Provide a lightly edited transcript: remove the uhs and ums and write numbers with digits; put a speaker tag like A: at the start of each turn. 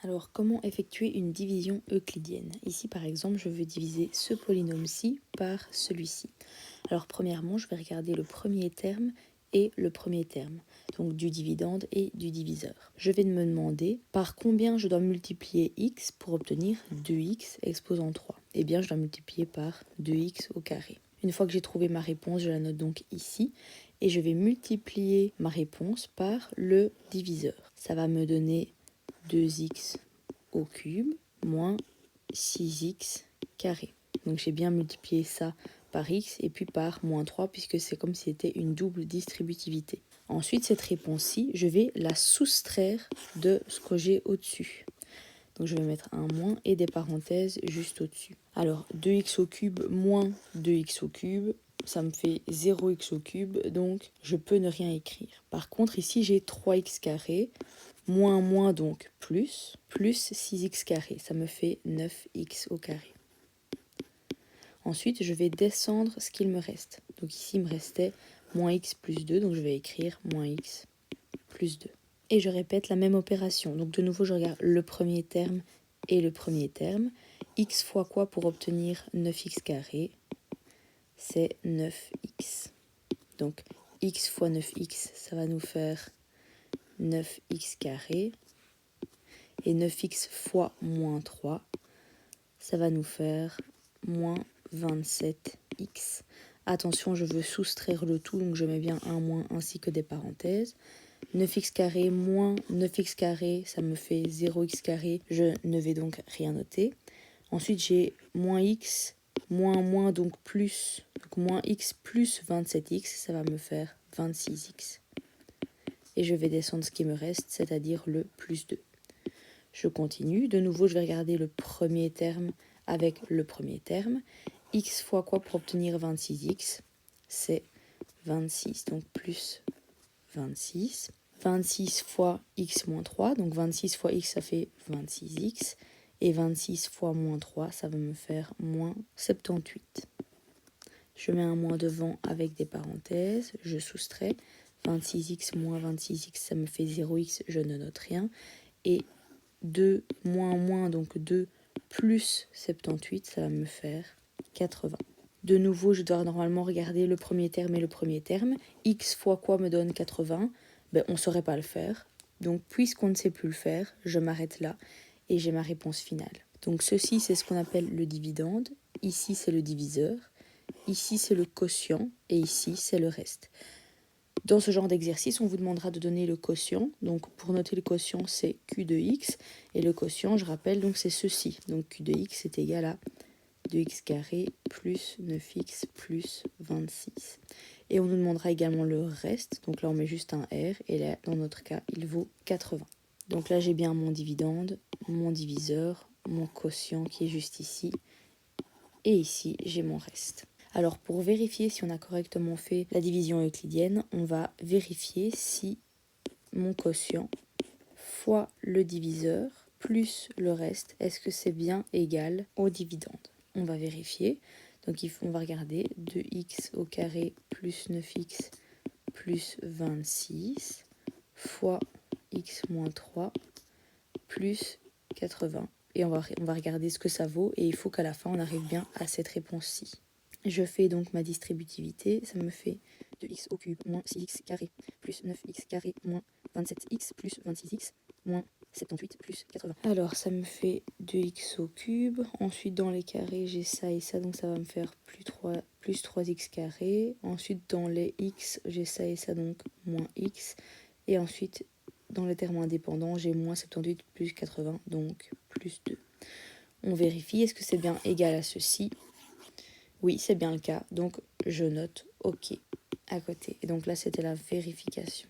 A: Alors, comment effectuer une division euclidienne? Ici, par exemple, je veux diviser ce polynôme-ci par celui-ci. Alors, premièrement, je vais regarder le premier terme et le premier terme, donc du dividende et du diviseur. Je vais me demander par combien je dois multiplier x pour obtenir 2x exposant 3. Eh bien, je dois multiplier par 2x au carré. Une fois que j'ai trouvé ma réponse, je la note donc ici et je vais multiplier ma réponse par le diviseur. Ça va me donner 2x au cube moins 6x carré. Donc j'ai bien multiplié ça par x et puis par moins 3 puisque c'est comme si c'était une double distributivité. Ensuite, cette réponse-ci, je vais la soustraire de ce que j'ai au-dessus. Donc je vais mettre un moins et des parenthèses juste au-dessus. Alors 2x au cube moins 2x au cube, ça me fait 0x au cube, donc je peux ne rien écrire. Par contre, ici j'ai 3x carré, moins donc plus 6x carré, ça me fait 9x au carré. Ensuite, je vais descendre ce qu'il me reste. Donc ici, il me restait moins x plus 2, donc je vais écrire moins x plus 2. Et je répète la même opération. Donc de nouveau, je regarde le premier terme et le premier terme. X fois quoi pour obtenir 9x carré? C'est 9x. Donc x fois 9x, ça va nous faire 9x carré. Et 9x fois moins 3, ça va nous faire moins 27x. Attention, je veux soustraire le tout, donc je mets bien un moins ainsi que des parenthèses. 9x carré moins 9x carré, ça me fait 0x carré. Je ne vais donc rien noter. Ensuite, j'ai moins x, moins, donc plus. Donc moins x plus 27x, ça va me faire 26x. Et je vais descendre ce qui me reste, c'est-à-dire le plus 2. Je continue. De nouveau, je vais regarder le premier terme avec le premier terme. X fois quoi pour obtenir 26x? C'est 26, donc plus 26. 26 fois x moins 3, donc 26 fois x, ça fait 26x. Et 26 fois moins 3, ça va me faire moins 78. Je mets un moins devant avec des parenthèses, je soustrais. 26x moins 26x, ça me fait 0x, je ne note rien. Et 2 moins, donc 2 plus 78, ça va me faire 80. De nouveau, je dois normalement regarder le premier terme et le premier terme. X fois quoi me donne 80? On ne saurait pas le faire. Donc, puisqu'on ne sait plus le faire, je m'arrête là et j'ai ma réponse finale. Donc, ceci, c'est ce qu'on appelle le dividende. Ici, c'est le diviseur. Ici, c'est le quotient. Et ici, c'est le reste. Dans ce genre d'exercice, on vous demandera de donner le quotient. Donc, pour noter le quotient, c'est Q de x. Et le quotient, je rappelle, donc c'est ceci. Donc, Q de x est égal à 2x carré plus 9x plus 26. Et on nous demandera également le reste. Donc là, on met juste un R. Et là, dans notre cas, il vaut 80. Donc là, j'ai bien mon dividende, mon diviseur, mon quotient qui est juste ici. Et ici, j'ai mon reste. Alors, pour vérifier si on a correctement fait la division euclidienne, on va vérifier si mon quotient fois le diviseur plus le reste, est-ce que c'est bien égal au dividende? On va vérifier. Donc, on va regarder 2x au carré plus 9x plus 26 fois x moins 3 plus 80. Et on va regarder ce que ça vaut. Et il faut qu'à la fin, on arrive bien à cette réponse-ci. Je fais donc ma distributivité, ça me fait 2x au cube moins 6x carré plus 9x carré moins 27x plus 26x moins 78 plus 80. Alors ça me fait 2x au cube, ensuite dans les carrés j'ai ça et ça, donc ça va me faire plus 3x carré. Ensuite dans les x j'ai ça et ça, donc moins x. Et ensuite dans les termes indépendants j'ai moins 78 plus 80, donc plus 2. On vérifie, est-ce que c'est bien égal à ceci? Oui, c'est bien le cas, donc je note OK à côté. Et donc là, c'était la vérification.